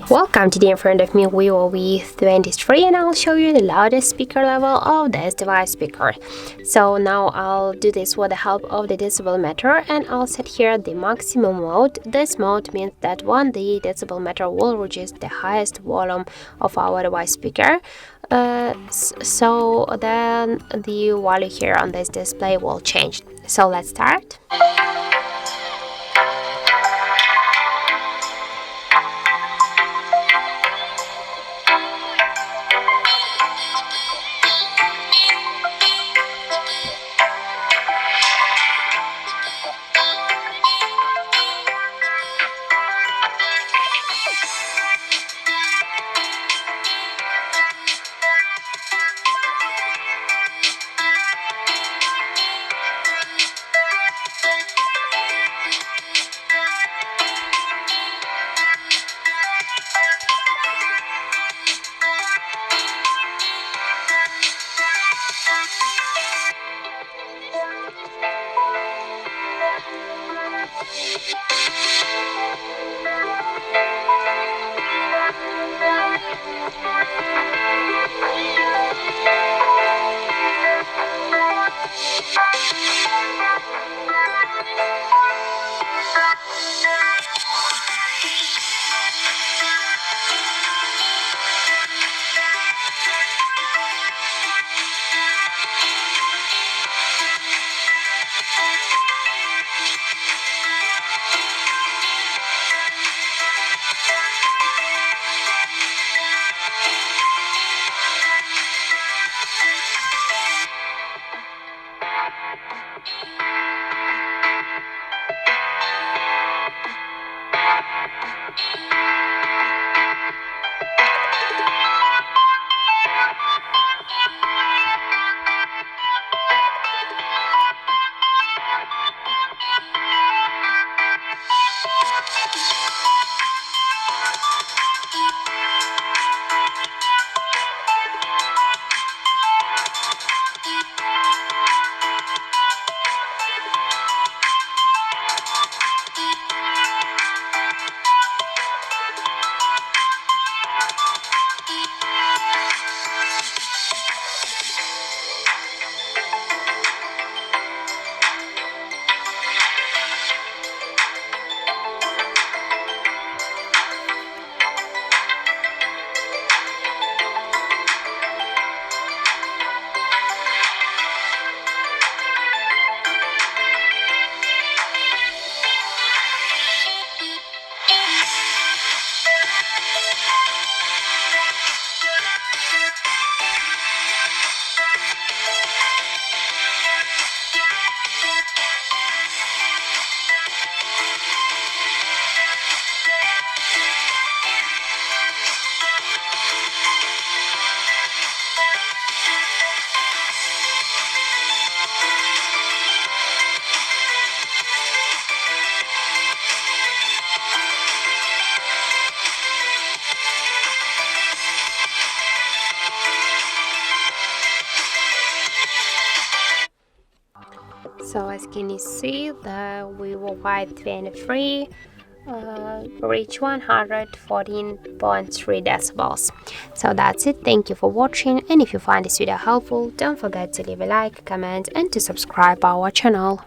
Welcome, today in front of me Vivo V23, and I'll show you the loudest speaker level of this device speaker. So now I'll do this with the help of the decibel meter, and I'll set here the maximum mode. This mode means that when the decibel meter will reach the highest volume of our device speaker, so then the value here on this display will change. So let's start. So as can you see, the Vivo V23 reach 114.3 decibels. So that's it. Thank you for watching, and if you find this video helpful, don't forget to leave a like, comment, and to subscribe our channel.